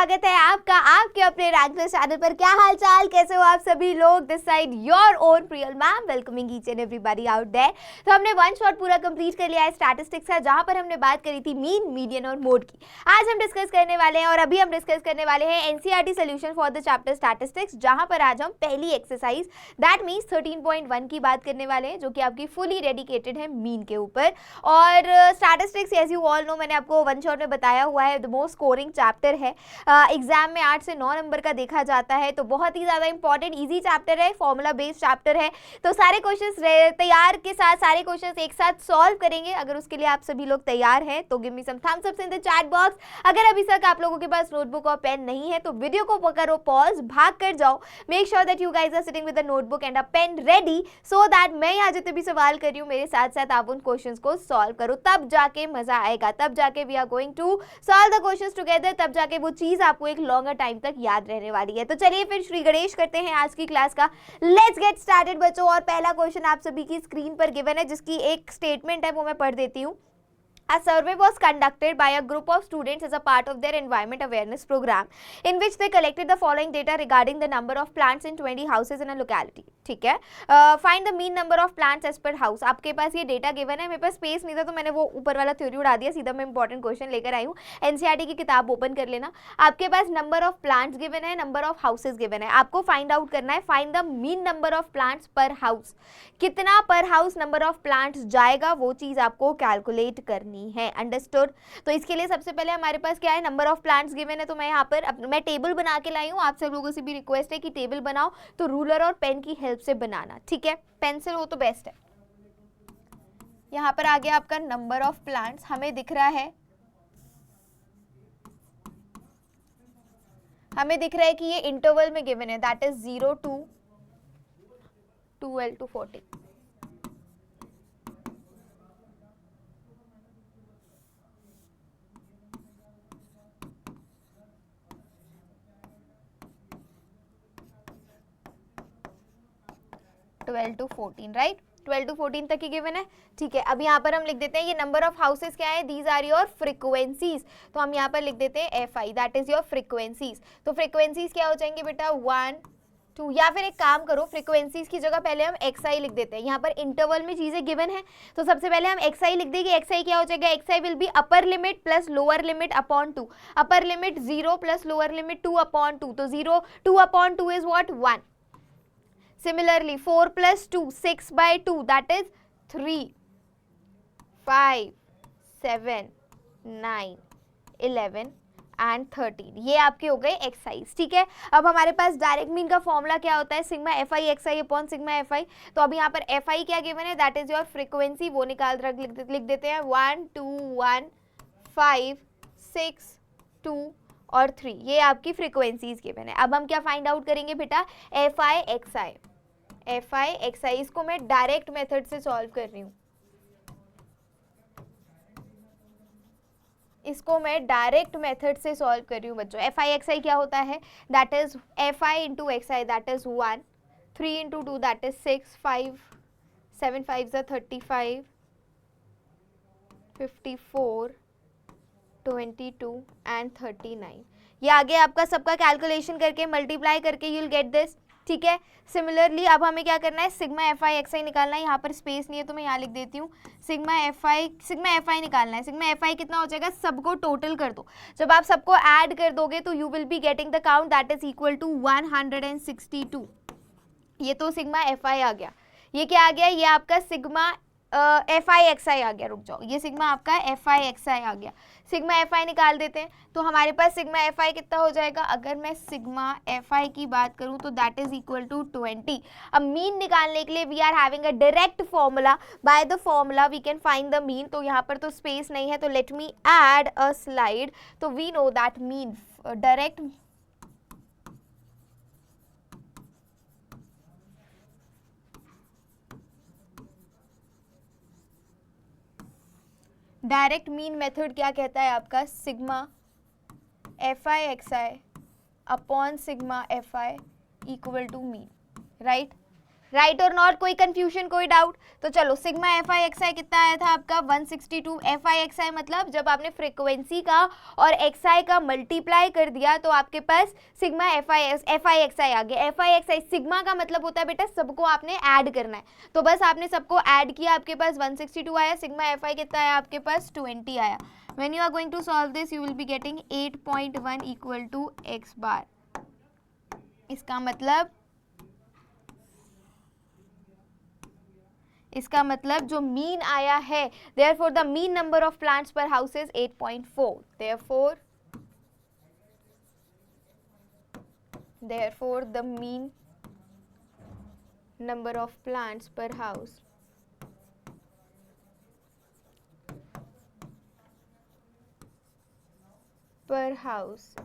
स्वागत है आपका आपके अपने रैंकलेस चैनल पर। क्या हाल चाल, कैसे हो आप सभी लोग? This side your own Priyal ma'am welcoming each and everybody out there. तो हमने वन शॉट पूरा कंप्लीट कर लिया है स्टैटिस्टिक्स का, जहां पर हमने बात करी थी मीन, मीडियन और मोड की। आज हम डिस्कस करने वाले हैं और अभी हम डिस्कस करने वाले हैं NCERT solution for the chapter statistics, जहां पर आज हम पहली एक्सरसाइज दैट मीन्स 13.1 की बात करने वाले हैं, जो कि आपकी फुली डेडिकेटेड है मीन के ऊपर। और statistics as you all know, मैंने आपको वन शॉट में बताया हुआ है, द मोस्ट स्कोरिंग चैप्टर है। एग्जाम में 8 से 9 नंबर का देखा जाता है, तो बहुत ही ज़्यादा इंपॉर्टेंट इजी चैप्टर है, फॉर्मूला बेस्ड चैप्टर है। तो सारे क्वेश्चंस तैयार के साथ सारे क्वेश्चंस एक साथ सॉल्व करेंगे। अगर उसके लिए आप सभी लोग तैयार हैं तो give me some thumbs up in the chat box. अगर अभी तक आप लोगों के पास नोटबुक और पेन नहीं है तो वीडियो को करो पॉज, भाग कर जाओ। Make sure that you guys are sitting with a notebook and a pen ready, so that मैं यहाँ जितने भी सवाल कर रही हूँ मेरे साथ साथ आप उन क्वेश्चंस को सॉल्व करो, तब जाके मजा आएगा, तब जाके we are going to solve the questions together, तब जाके वो चीज आपको एक लॉन्गर टाइम तक याद रहने वाली है। तो चलिए फिर श्री गणेश करते हैं आज की क्लास का। लेट्स गेट स्टार्टेड बच्चों। और पहला क्वेश्चन आप सभी की स्क्रीन पर गिवन है, जिसकी एक स्टेटमेंट है वो मैं पढ़ देती हूँ। A survey was conducted by a group of students as a part of their environment awareness program, in which they collected the following data regarding the number of plants in 20 houses in a locality. ठीक है, find the mean number of plants as per house. आपके पास ये data given है, मेरे पास space नहीं था तो मैंने वो ऊपर वाला थ्योरी उड़ा दिया, सीधा मैं इंपॉर्टेंट क्वेश्चन लेकर आई हूँ। एनसीईआरटी की किताब ओपन कर लेना। आपके पास नंबर ऑफ प्लांट्स गिवन है, नंबर ऑफ हाउसेज गिवन है, आपको फाइंड आउट करना है find the mean number of plants पर हाउस। कितना पर हाउस नंबर ऑफ प्लांट्स जाएगा वो चीज आपको कैलकुलेट करनी है। अंडरस्टूड? तो इसके लिए सबसे पहले हमारे पास क्या है, नंबर ऑफ प्लांट्स गिवन है, तो मैं यहाँ पर मैं टेबल बना के लाई हूँ। आप सब लोगों से भी रिक्वेस्ट है कि टेबल बनाओ तो रूलर और पेन की हेल्प से बनाना, ठीक है? पेंसिल हो तो बेस्ट है। यहाँ पर आ गया आपका नंबर ऑफ प्लांट्स, हमें दिख रहा है, कि ये इंटरवल में गिवन है, that is 0 to 12 to 40। To 14, right? 12 to 14 तक ही गिवन है, ठीक है। अब यहाँ पर हम लिख देते हैं ये नंबर ऑफ हाउसेस क्या है, दीज आर योर फ्रीक्वेंसीज। तो हम यहाँ पर लिख देते हैं F I, that is your frequencies. तो फ्रीक्वेंसीज क्या हो जाएंगे बेटा, 1 2, या फिर एक काम करो, फ्रीक्वेंसीज की जगह पहले हम एक्स आई लिख देते हैं। यहाँ पर इंटरवल में चीजें गिवन है तो सबसे पहले हम एक्स आई लिख देंगे। एक्स आई क्या हो जाएगा, x I will B upper limit plus lower limit upon 2। Upper limit 0 plus lower limit 2 upon 2, तो 0 2 upon 2 is what, 1। Similarly, 4 plus 2, 6 by 2, that is 3, 5, 7, 9, 11 and 13। ये आपके हो गए एक्साइज, ठीक है। अब हमारे पास डायरेक्ट मीन का फॉर्मूला क्या होता है, sigma F I X I upon sigma F I. तो अब यहाँ पर एफ आई क्या गिवन है, दैट इज योर फ्रीक्वेंसी, वो निकाल लिख देते हैं 1 2 1 5 6 2 और 3। ये आपकी फ्रीक्वेंसीज गिवन है। अब हम क्या फाइंड आउट करेंगे बेटा, F I X I. F I X I, इसको मैं डायरेक्ट मेथड से सॉल्व कर रही हूँ, इसको मैं डायरेक्ट मेथड से सॉल्व कर रही हूँ बच्चों। एफ आई एक्स आई क्या होता है, that is F I into x I, that is 1, 3 into 2 that is 6, 5 7 5 35, 54 22 and 39। ये आगे आपका सबका कैलकुलेशन करके मल्टीप्लाई करके यू विल गेट दिस, ठीक है। सिमिलरली अब हमें क्या करना है, सिग्मा एफ आई एक्स आई निकालना है। यहाँ पर स्पेस नहीं है तो मैं यहाँ लिख देती हूँ, सिग्मा एफ आई निकालना है। सिग्मा एफ आई कितना हो जाएगा, सबको टोटल कर दो। जब आप सबको ऐड कर दोगे तो you will be getting the count that is equal to 162। ये तो सिग्मा एफ आई आ गया। ये क्या आ गया, ये आपका सिग्मा एफ आई एक्स आई आ गया। रुक जाओ, ये सिग्मा आपका एफ आई एक्स आई आ गया। सिग्मा एफ आई निकाल देते हैं तो हमारे पास सिग्मा एफ आई कितना हो जाएगा, अगर मैं सिग्मा एफ आई की बात करूं तो दैट इज इक्वल टू 20। अब मीन निकालने के लिए we are having a direct formula, by the formula we can find the mean. तो यहाँ पर तो स्पेस नहीं है तो let me add a slide. तो we know that mean direct direct mean method क्या कहता है आपका, sigma F I X I upon sigma F I equal to mean, right? Right और नॉट, कोई कंफ्यूजन, कोई डाउट? तो चलो sigma F I X I कितना आया था आपका 162। एफ आई एक्स आई मतलब जब आपने फ्रीक्वेंसी का और एक्स आई का मल्टीप्लाई कर दिया तो आपके पास सिग्मा एफ आई एक्स आई आ गया। F I X I sigma का मतलब होता है बेटा सबको आपने ऐड करना है, तो बस आपने सबको ऐड किया, आपके पास 162 आया। सिग्मा एफ आई कितना आया आपके पास 20 आया। When you are going to solve this you will be getting 8.1 equal to X bar. इसका मतलब जो मीन आया है, therefore the mean number of plants per house is 8.4. Therefore the mean number of plants per house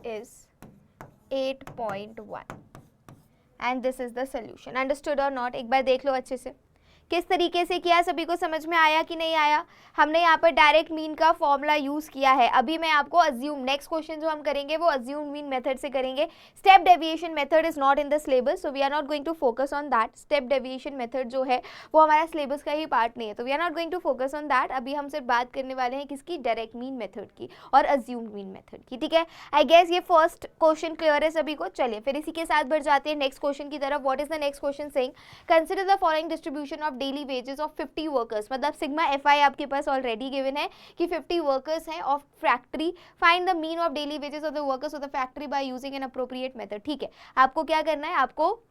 is 8.1 and this is the solution. Understood or not? एक बार देख लो अच्छे से किस तरीके से किया, सभी को समझ में आया कि नहीं आया? हमने यहाँ पर डायरेक्ट मीन का फॉर्मूला यूज किया है। अभी मैं आपको अज्यूम, नेक्स्ट क्वेश्चन जो हम करेंगे वो अज्यूम मीन मेथड से करेंगे। Step deviation method is not in the syllabus, so we are not going to focus on that. Step deviation method जो है वो हमारा सिलेबस का ही पार्ट नहीं है, तो we are not going to focus on that. अभी हम सिर्फ बात करने वाले हैं किसकी, डायरेक्ट मीन मेथड की और अज्यूम मीन मेथड की, ठीक है। आई गेस ये फर्स्ट क्वेश्चन क्लियर है सभी को। चलिए फिर इसी के साथ बढ़ जाते हैं नेक्स्ट क्वेश्चन की तरफ। What is the next question saying? Consider the following distribution of daily wages of 50 workers. मतलब सिग्मा एफ आई आपके पास ऑलरेडी गिवन है कि 50 वर्कर्स हैं of factory. Find the mean of daily wages of the workers of the factory by using an appropriate method. ठीक है, आपको क्या करना है, आपको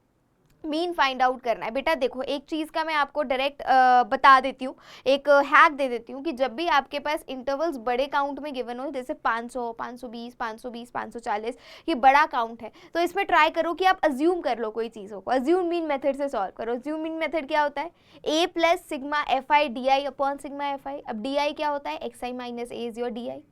मीन फाइंड आउट करना है। बेटा देखो एक चीज़ का मैं आपको डायरेक्ट बता देती हूँ, एक हैक दे देती हूँ कि जब भी आपके पास इंटरवल्स बड़े काउंट में गिवन हो, जैसे 500, 520, 520, 540, ये बड़ा काउंट है, तो इसमें ट्राई करो कि आप अज्यूम कर लो कोई चीज़ों को। अज्यूम मीन मेथड से सॉल्व करो। अज्यूम मीन मेथड क्या होता है? A plus sigma F I D I upon sigma F I. अब डी आई क्या होता है? X I minus A is your D I.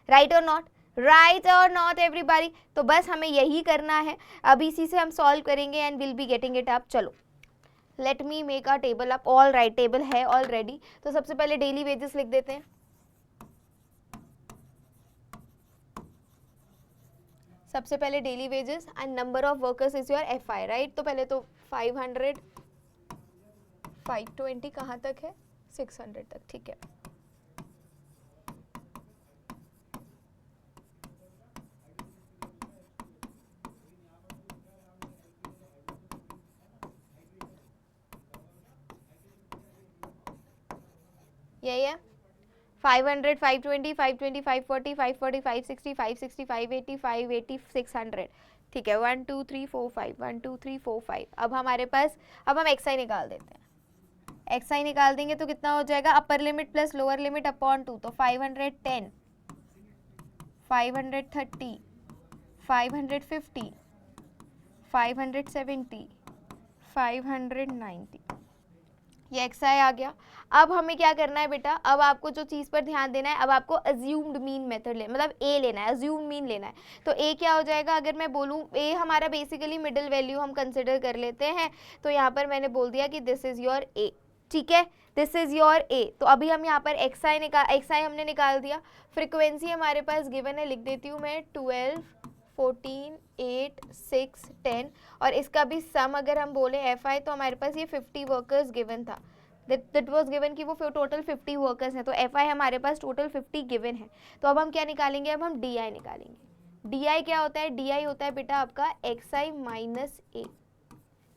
Right और नॉट? राइट और नॉट एवरीबॉडी? तो बस हमें यही करना है, अब इसी से हम सॉल्व करेंगे and will be getting it up. चलो let me make a table up. All right, table है ऑलरेडी। तो सबसे पहले डेली वेजेस लिख देते हैं। सबसे पहले daily wages and number of workers is your F I, right. तो पहले तो 500, 520 कहाँ तक है? 600 तक, ठीक है। यही है 500, 520, 520, 540, 540, 560, 560, 580, 580, 600, ठीक है। 1 2 3 4 5, 1 2 3 4 5। अब हमारे पास, अब हम एक्स आई निकाल देते हैं। एक्स आई निकाल देंगे तो कितना हो जाएगा? अपर limit plus lower limit upon 2, तो 510, 530, 550, 570, 590, ये एक्स आई आ गया। अब हमें क्या करना है बेटा, अब आपको जो चीज़ पर ध्यान देना है, अब आपको अज्यूम्ड मीन मेथड ले, मतलब ए लेना है, अज्यूम्ड मीन लेना है। तो ए क्या हो जाएगा? अगर मैं बोलूँ ए हमारा बेसिकली मिडिल वैल्यू हम कंसिडर कर लेते हैं, तो यहाँ पर मैंने बोल दिया कि दिस इज़ योर ए, ठीक है, दिस इज़ योर ए। तो अभी हम यहाँ पर एक्स आई हमने निकाल दिया। फ्रिक्वेंसी हमारे पास गिवन है, लिख देती हूँ मैं 12, 14, 8, 6, 10, और इसका भी सम अगर हम बोले एफ आई, तो हमारे पास ये 50 वर्कर्स गिवन था। दैट वाज गिवन कि वो टोटल 50 वर्कर्स हैं, तो एफ आई हमारे पास टोटल 50 गिवन है। तो अब हम क्या निकालेंगे? अब हम डी आई निकालेंगे। डी आई क्या होता है? डी आई होता है बेटा आपका X I minus A.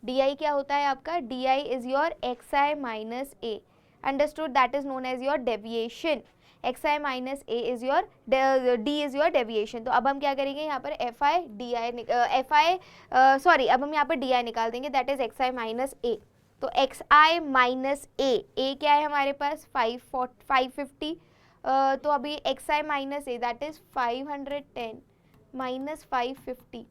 D I क्या होता है आपका? D I is your X I minus A. Understood? That is known as your deviation. X I minus A is your D is your deviation. तो अब हम क्या करेंगे यहाँ पर एफ आई डी आई अब हम यहाँ पर डी आई निकाल देंगे, that is X I minus A. तो एक्स आई माइनस ए क्या है हमारे पास? 550। तो अभी x I minus A that is 510 minus 550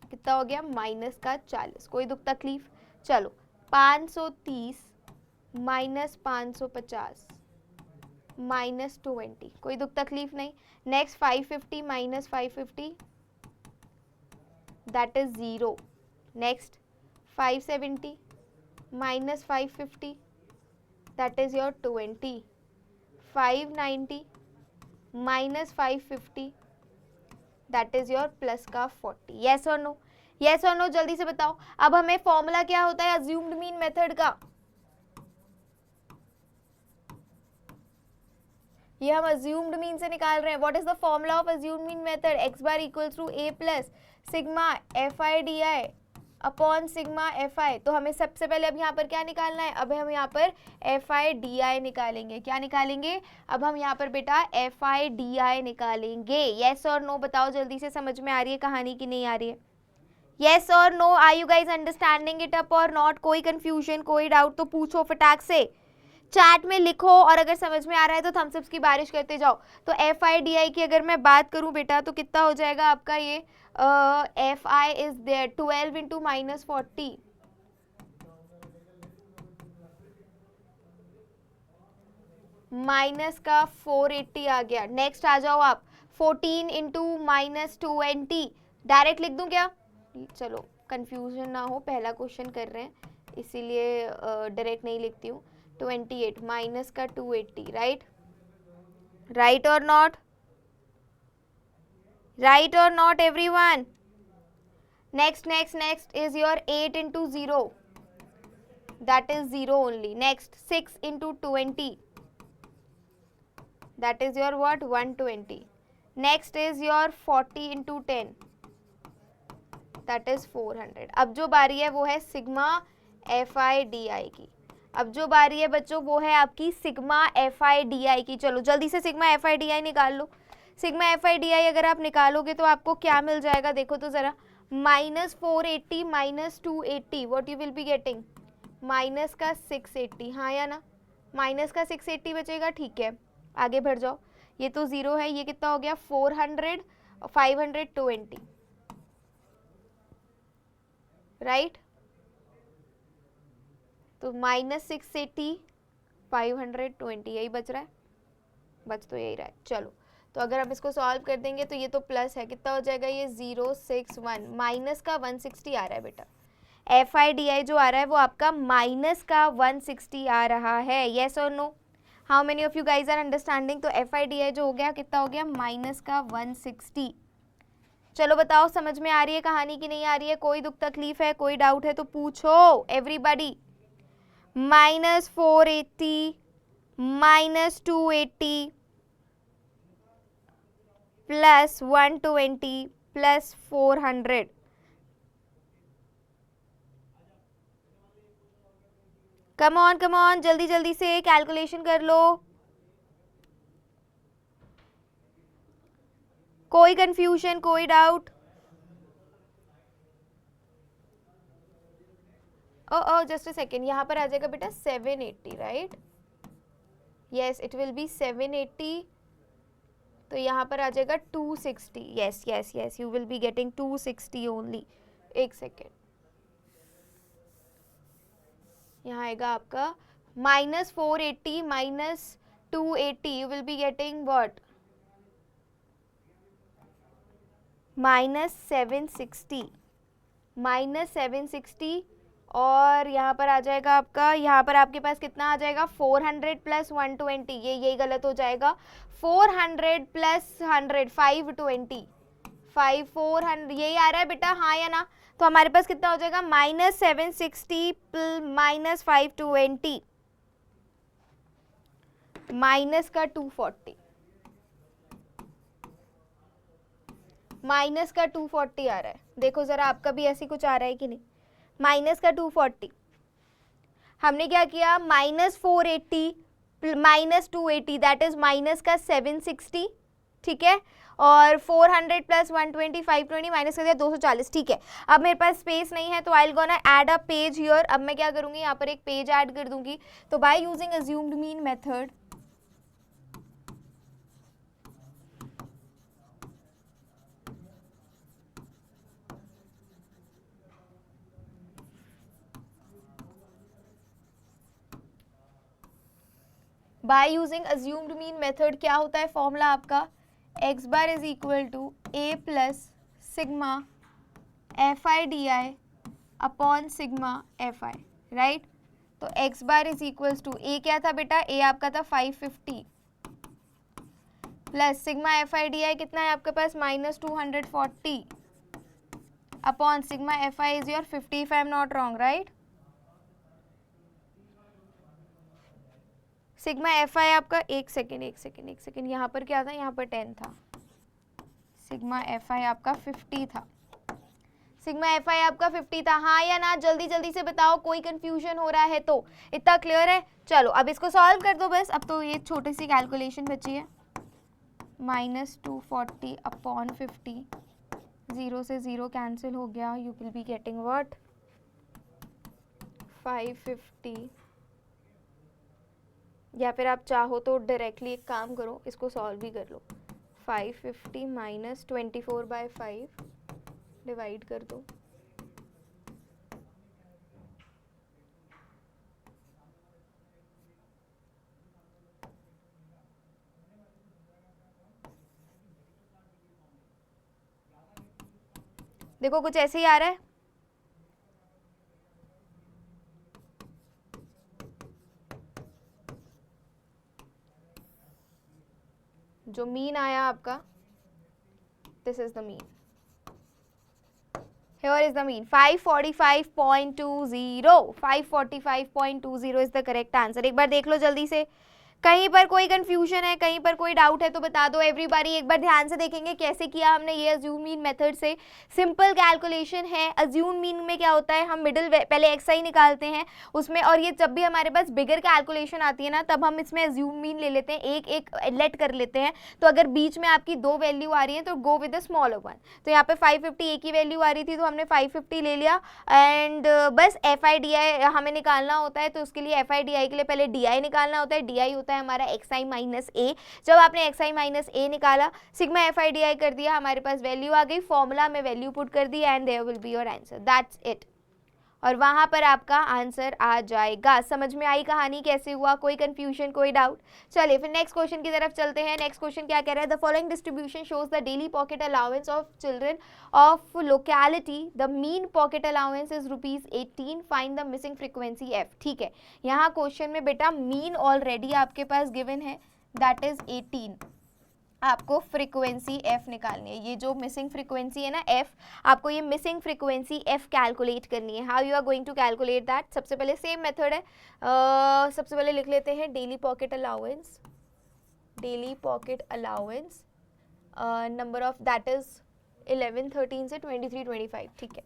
कितना हो गया? माइनस का 40। कोई दुख तकलीफ? चलो 530 माइनस 550 माइनस 20, कोई दुख तकलीफ नहीं। Next 550 minus 550 that is 0। Next 570 minus 550 that is your 20। 590 minus 550 that is your plus का 40। येस और नो? यस और नो जल्दी से बताओ। अब हमें फॉर्मूला क्या होता है अज्यूम्ड मीन मेथड का, ये हम अज्यूम्ड मीन से निकाल रहे हैं। What is the formula of assumed mean method, X bar equals to A plus sigma F I D I upon sigma F I. तो हमें सबसे पहले अब यहाँ पर क्या निकालना है, अब हम यहाँ पर एफ आई डी आई निकालेंगे। क्या निकालेंगे, अब हम यहाँ पर बेटा एफ आई डी आई निकालेंगे। येस और नो बताओ जल्दी से, समझ में आ रही है कहानी की नहीं आ रही है? येस और no, are you guys understanding it up और नॉट? कोई कंफ्यूजन कोई डाउट तो पूछो फटाक से, चैट में लिखो, और अगर समझ में आ रहा है तो थम्स अप्स की बारिश करते जाओ। तो एफ आई डी आई की अगर मैं बात करूं बेटा तो कितना हो जाएगा आपका ये, F I is there 12 into minus 40, minus का 480 आ गया। नेक्स्ट आ जाओ आप, 14 इंटू माइनस 20, डायरेक्ट लिख दूं क्या? चलो कंफ्यूजन ना हो, पहला क्वेश्चन कर रहे हैं इसीलिए डायरेक्ट नहीं लिखती हूँ। 28 माइनस का 280, राइट? राइट और नॉट? राइट और not everyone? Next next next is your 8 into 0, that is 0 only. Next 6 into 20, that is your what, 120. Next is your 40 into 10, that is 400. अब जो बारी है वो है sigma F I D I की। अब जो बारी है बच्चों वो है आपकी sigma F I D I की। चलो जल्दी से sigma F I D I निकाल लो। Sigma F I D I अगर आप निकालोगे तो आपको क्या मिल जाएगा, देखो तो ज़रा, minus 480 minus 280, what you will be getting, minus का 680, हाँ या ना? माइनस का 680 बचेगा, ठीक है आगे बढ़ जाओ। ये तो 0 है, ये कितना हो गया 400, 520, राइट? तो माइनस 680 520 यही बच रहा है, बच तो यही रहा है। चलो तो अगर हम इसको सॉल्व कर देंगे तो ये तो प्लस है, कितना हो जाएगा ये 061, माइनस का 160 आ रहा है बेटा। एफ आई डी आई जो आ रहा है वो आपका माइनस का 160 आ रहा है। येस और no? How many of you guys are understanding? तो एफ आई डी आई जो हो गया कितना हो गया, माइनस का 160। चलो बताओ समझ में आ रही है कहानी की नहीं आ रही है? कोई दुख तकलीफ है, कोई डाउट है तो पूछो everybody. Minus 480 minus 280 plus 120 plus 400, come on जल्दी जल्दी से कैलकुलेशन कर लो। कोई कंफ्यूजन कोई doubt? Oh just a second, यहाँ पर आ जाएगा बेटा 780, right? Yes it will be 780, तो यहाँ पर आ जाएगा 260। Yes yes yes, you will be getting 260 only. एक सेकेंड, यहाँ आएगा आपका minus 480 minus 280, you will be getting what, minus 760, minus 760, और यहाँ पर आ जाएगा आपका, यहाँ पर आपके पास कितना आ जाएगा 400 प्लस 120, ये यही गलत हो जाएगा, 400 प्लस 100 520, 400 यही आ रहा है बेटा, हाँ या ना? तो हमारे पास कितना हो जाएगा माइनस 760 माइनस 520 माइनस का 240, माइनस का 240 आ रहा है। देखो जरा आपका भी ऐसी कुछ आ रहा है कि नहीं? माइनस का 240, हमने क्या किया minus 480 minus 280 that is minus का 760, ठीक है, और 400 प्लस 120 520 माइनस कर दिया 240, ठीक है। अब मेरे पास स्पेस नहीं है तो I will gonna add a page here. अब मैं क्या करूंगी, यहाँ पर एक पेज ऐड कर दूंगी। तो by using assumed mean method, by using assumed mean method क्या होता है फॉर्मूला आपका, X bar is equal to A plus sigma F I D I upon sigma F I, right? तो X bar is equals to, A क्या था बेटा, A आपका था 550 plus sigma F I D I कितना है आपके पास minus 240 upon sigma F I is your 50 if I am not wrong, right. Sigma F आई आपका एक सेकेंड यहाँ पर क्या था, यहाँ पर 10 था। सिग्मा एफ आई आपका 50 था, सिग्मा एफ आई आपका 50 था, हाँ या ना, जल्दी जल्दी से बताओ, कोई कंफ्यूजन हो रहा है तो। इतना क्लियर है? चलो अब इसको सॉल्व कर दो बस। अब तो ये छोटी सी कैलकुलेशन बची है। -240 अपॉन 50, 0 से 0 कैंसिल हो गया, you will be getting what, 550। या फिर आप चाहो तो डायरेक्टली एक काम करो, इसको सॉल्व भी कर लो। 550 माइनस 24/5 डिवाइड कर दो। देखो कुछ ऐसे ही आ रहा है। जो मीन आया आपका, this is the mean, here is the mean, 545.20, 545.20 is the correct answer। एक बार देख लो जल्दी से, कहीं पर कोई कंफ्यूजन है, कहीं पर कोई डाउट है तो बता दो एवरीबॉडी। एक बार ध्यान से देखेंगे कैसे किया हमने ये अज्यूम मीन मेथड से। सिंपल कैलकुलेशन है। अज्यूम मीन में क्या होता है, हम मिडिल पहले एक्स आई निकालते हैं उसमें, और ये जब भी हमारे पास बिगर कैलकुलेशन आती है ना, तब हम इसमें अज्यूम मीन ले लेते हैं, एक एक लेट कर लेते हैं। तो अगर बीच में आपकी 2 वैल्यू आ रही है तो go with the smaller one. तो यहाँ पे 550 एक ही वैल्यू आ रही थी तो हमने 550 ले लिया। एंड बस एफ आई डी आई हमें निकालना होता है, तो उसके लिए एफ आई डी आई के लिए पहले डी आई निकालना होता है। डी आई होता है हमारा एक्स आई माइनस ए। जब आपने एक्स आई माइनस ए निकाला, सिग्मा एफ आई डी आई कर दिया, हमारे पास वैल्यू आ गई, फॉर्मूला में वैल्यू पुट कर दी, and there will be your answer, that's it. और वहां पर आपका आंसर आ जाएगा। समझ में आई कहानी कैसे हुआ? कोई कंफ्यूजन, कोई डाउट? चलिए फिर नेक्स्ट क्वेश्चन की तरफ चलते हैं। नेक्स्ट क्वेश्चन क्या कह रहा है, the following distribution shows the daily pocket allowance of children of locality, the mean pocket allowance is ₹18, find the missing frequency F. ठीक है, यहाँ क्वेश्चन में बेटा मीन ऑलरेडी आपके पास गिवन है, दैट इज 18। आपको फ्रीक्वेंसी एफ निकालनी है। ये जो मिसिंग फ्रीक्वेंसी है ना एफ, आपको ये मिसिंग फ्रीक्वेंसी एफ कैलकुलेट करनी है। How you are going to calculate that? सबसे पहले सेम मेथड है, सबसे पहले लिख लेते हैं daily pocket allowance, daily pocket allowance number of that is 11, 13 से 23, 25। ठीक है,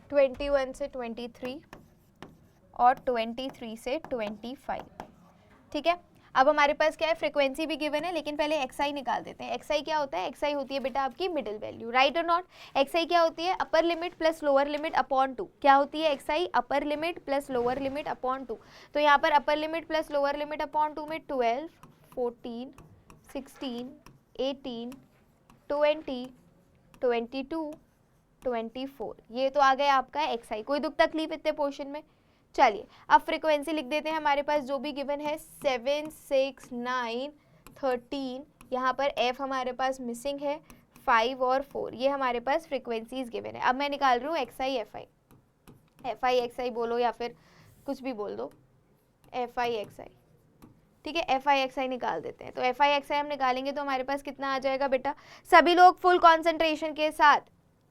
ट्वेंटी 21 से 23 और 23 से 25। ठीक है, अब हमारे पास क्या है, फ्रीक्वेंसी भी गिवन है, लेकिन पहले एक्स आई निकाल देते हैं। एक्स आई क्या होता है? एक्स आई होती है बेटा आपकी मिडिल वैल्यू, राइट और नॉट? एक्स आई क्या होती है? Upper limit plus lower limit upon 2। क्या होती है X I? Upper limit plus lower limit upon 2। तो यहाँ पर upper limit plus lower limit upon 2 में 12, 14, 16, 18, 20, 22, 24, ये तो आ गया आपका एक्स आई। कोई दुख तकलीफ इतने पोर्शन में? चलिए अब फ्रीक्वेंसी लिख देते हैं। हमारे पास जो भी गिवन है 7, 6, 9, 13, यहाँ पर एफ हमारे पास मिसिंग है 5 और 4, ये हमारे पास फ्रीक्वेंसीज गिवन है। अब मैं निकाल रही हूँ X I F I, F I X I बोलो या फिर कुछ भी बोल दो, एफ आई एक्स आई। ठीक है, एफ आई एक्स आई निकाल देते हैं। तो एफ आई एक्स आई हम निकालेंगे तो हमारे पास कितना आ जाएगा बेटा? सभी लोग फुल कॉन्सेंट्रेशन के साथ,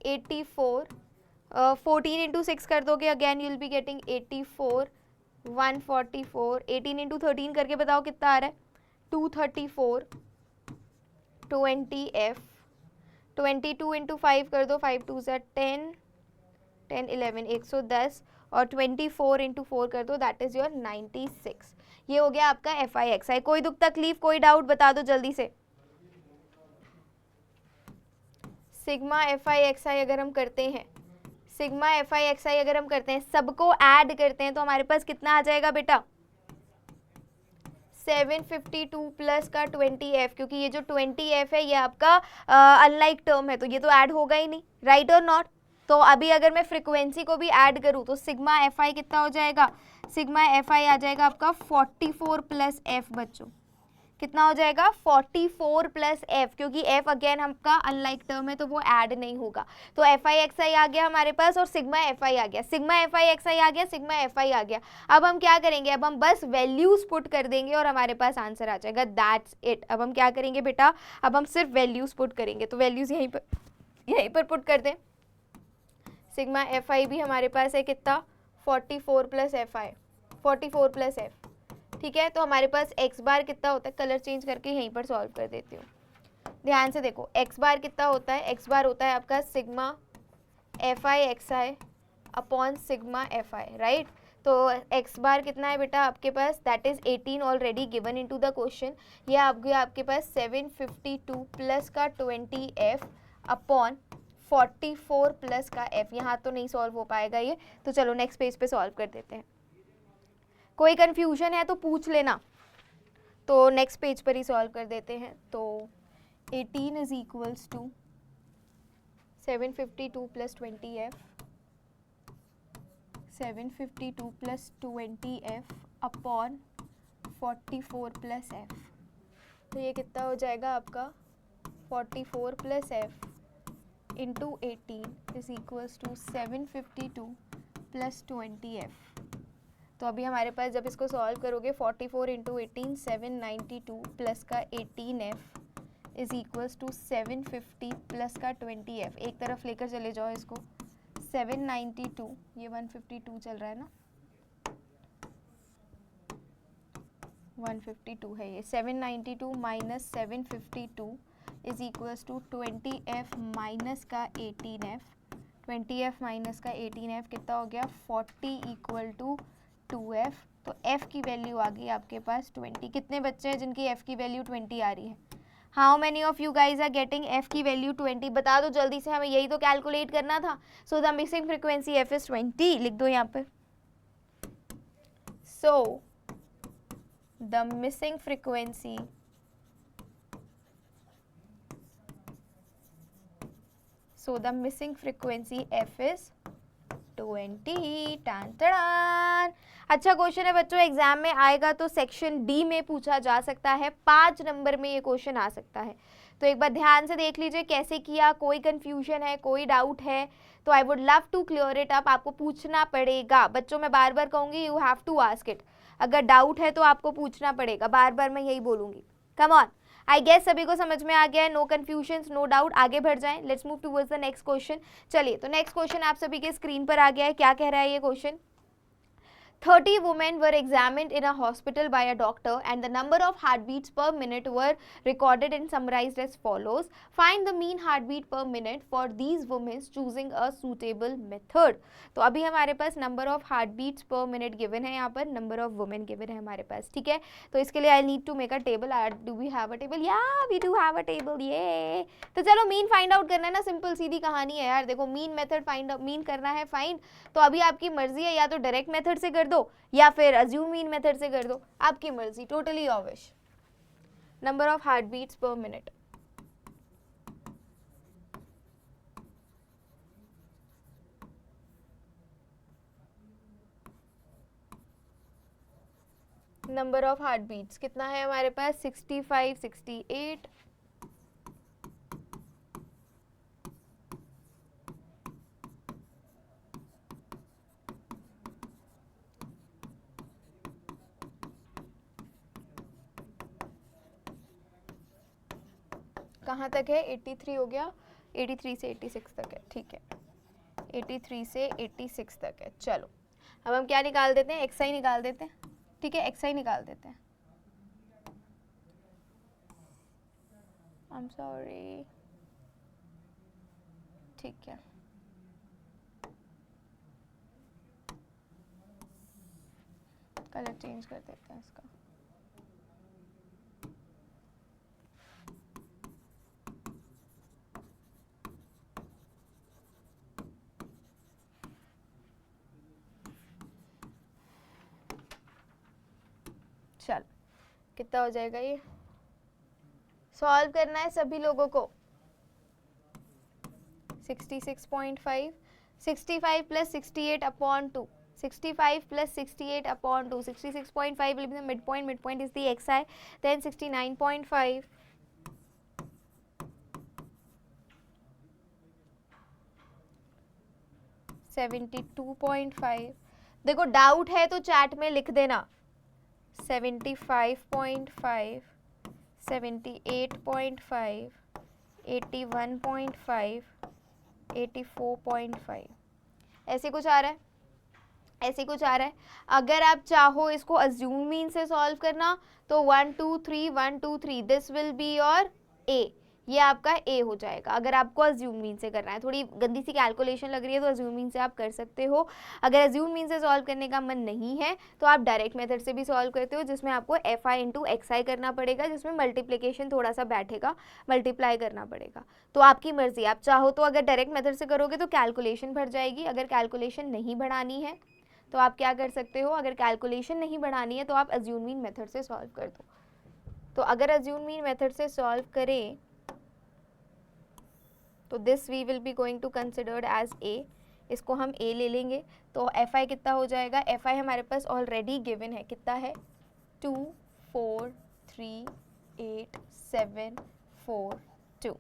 84, 14 इंटू 6 कर दोगे, again you will be getting 84, 144, 18 into 13 करके बताओ कितना आ रहा है? 234, 20 एफ, 22 इंटू 5 कर दो, 5 2 ज़ा 10, 10 11 110, और 24 इंटू 4 कर दो, दैट इज योर 96। ये हो गया आपका एफ आई एक्स आई। कोई दुख तकलीफ, कोई डाउट बता दो जल्दी से। सिग्मा एफ आई एक्स आई अगर हम करते हैं, सिग्मा एफ आई एक्स आई अगर हम करते हैं, सबको ऐड करते हैं तो हमारे पास कितना आ जाएगा बेटा? 752 प्लस का 20 एफ, क्योंकि ये जो 20 एफ है ये आपका अनलाइक टर्म है तो ये तो ऐड होगा ही नहीं, राइट और नॉट? तो अभी अगर मैं फ्रीक्वेंसी को भी ऐड करूँ तो सिग्मा एफ आई कितना हो जाएगा? सिग्मा एफ आई आ जाएगा आपका 44 प्लस एफ बच्चों। कितना हो जाएगा 44 प्लस एफ, क्योंकि एफ अगेन हमका अनलाइक टर्म है तो वो ऐड नहीं होगा। तो एफ आई एक्स आई आ गया हमारे पास और सिग्मा एफ आई आ गया, सिग्मा एफ आई एक्स आई आ गया, सिग्मा एफ आई आ गया। अब हम क्या करेंगे, अब हम बस वैल्यूज पुट कर देंगे और हमारे पास आंसर आ जाएगा, दैट्स इट। अब हम क्या करेंगे बेटा, अब हम सिर्फ वैल्यूज पुट करेंगे, तो वैल्यूज यहीं पर पुट कर दें। सिग्मा एफ आई भी हमारे पास है कितना 44 plus F I, 44 plus F, ठीक है। तो हमारे पास एक्स बार कितना होता है, कलर चेंज करके यहीं पर सॉल्व कर देती हूँ, ध्यान से देखो। एक्स बार कितना होता है, एक्स बार होता है आपका sigma F I X I upon sigma F I, right. तो एक्स बार कितना है बेटा आपके पास, that is 18 already given into the question. ये आपके पास 752 प्लस का 20 एफ अपॉन 44 प्लस का एफ। यहाँ तो नहीं सॉल्व हो पाएगा ये, तो चलो नेक्स्ट पेज पे सॉल्व कर देते हैं। कोई कंफ्यूजन है तो पूछ लेना, तो नेक्स्ट पेज पर ही सॉल्व कर देते हैं। तो 18 is equals to 752 plus 20f, 752 plus 20f upon 44 plus f। तो ये कितना हो जाएगा आपका 44 plus f into 18 is equals to 752 plus 20f। तो अभी हमारे पास जब इसको सॉल्व करोगे 44 इंटू 18 792 प्लस का 18f is equals to 750 plus का 20f। एक तरफ लेकर चले जाओ इसको, 792, ये 152 चल रहा है ना, 152 है ये, 792 minus 752 is equals to 20f minus का 18f, 20f माइनस का 18f कितना हो गया 40 इक्वल टू 2f। तो f की वैल्यू आ गई आपके पास 20। कितने बच्चे हैं जिनकी f की वैल्यू 20 आ रही है? How many of you guys are getting f की वैल्यू 20? बता दो जल्दी से, हमें यही तो कैलकुलेट करना था। So the missing frequency f is 20, लिख दो यहाँ पर। So the missing frequency f is 20। टान टड़ान। अच्छा क्वेश्चन है बच्चों, एग्जाम में आएगा तो सेक्शन डी में पूछा जा सकता है, 5 नंबर में ये क्वेश्चन आ सकता है। तो एक बार ध्यान से देख लीजिए कैसे किया, कोई कंफ्यूजन है, कोई डाउट है तो I would love to clear it up. आपको पूछना पड़ेगा बच्चों, मैं बार बार कहूँगी you have to ask it. अगर डाउट है तो आपको पूछना पड़ेगा, बार बार मैं यही बोलूँगी। कम ऑन, आई गेस सभी को समझ में आ गया है, नो कन्फ्यूजन नो डाउट। आगे बढ़ जाएं, let's move towards the next question. चलिए तो नेक्स्ट क्वेश्चन आप सभी के स्क्रीन पर आ गया है। क्या कह रहा है ये question? 30 women were examined in a hospital by a doctor and the number of heartbeats per minute were recorded and summarized as follows. Find the mean heartbeat per minute for these women choosing a suitable method. तो अभी हमारे पास number of heartbeats per minute given है, यहाँ पर number of women given है हमारे पास, ठीक है। तो इसके लिए I need to make a table. Do we have a table? Yeah, we do have a table. Yeah. तो चलो mean find out करना है ना, सिंपल सीधी कहानी है यार। देखो mean method find out, mean करना है find, तो अभी आपकी मर्जी है, या तो डायरेक्ट मेथड से कर दो या फिर अज्यूम मीन मेथड से कर दो, आपकी मर्जी, totally your wish. Number of heart beats per minute, number of heart beats कितना है हमारे पास 65, 68, कहाँ तक है 83 हो गया, 83 से 86 तक है, ठीक है 83 से 86 तक है। चलो अब हम क्या निकाल देते हैं, एक्स आई निकाल देते हैं, ठीक है एक्स आई निकाल देते हैं। आई एम सॉरी, ठीक है कलर चेंज कर देते हैं इसका। चल कितना हो जाएगा, ये सॉल्व करना है सभी लोगों को। 66.5, 65 plus 68 upon 2, 65 plus 68 upon 2. 66.5 will be the midpoint. Midpoint is the xi. Then 69.5. 72.5. देखो डाउट है तो चैट में लिख देना. 75.5, 78.5, 81.5, 84.5. ऐसे कुछ आ रहा है, ऐसे कुछ आ रहा है. अगर आप चाहो इसको अज्यूम मीन से सॉल्व करना तो 1 2 3 1 2 3 दिस विल बी योर ए. ये आपका ए हो जाएगा. अगर आपको अज्यूम मीन से करना है, थोड़ी गंदी सी कैलकुलेशन लग रही है तो अज्यूम मीन से आप कर सकते हो. अगर अज्यूम मीन से सॉल्व करने का मन नहीं है तो आप डायरेक्ट मेथड से भी सॉल्व करते हो, जिसमें आपको एफ आई इंटू एक्स आई करना पड़ेगा, जिसमें मल्टीप्लिकेशन थोड़ा सा बैठेगा, मल्टीप्लाई करना पड़ेगा. तो आपकी मर्जी, आप चाहो तो अगर डायरेक्ट मेथड से करोगे तो कैलकुलेशन बढ़ जाएगी. अगर कैलकुलेशन नहीं बढ़ानी है तो आप क्या कर सकते हो, अगर कैलकुलेशन नहीं बढ़ानी है तो आप अज्यूम मीन मेथड से सॉल्व कर दो. तो अगर अज्यूम मीन मेथड से सॉल्व करें तो this we will be going to considered as A. इसको हम ए ले लेंगे तो एफ आई कितना हो जाएगा. एफ आई हमारे पास ऑलरेडी गिवन है, कितना है 2 4 3 8 7 4 2.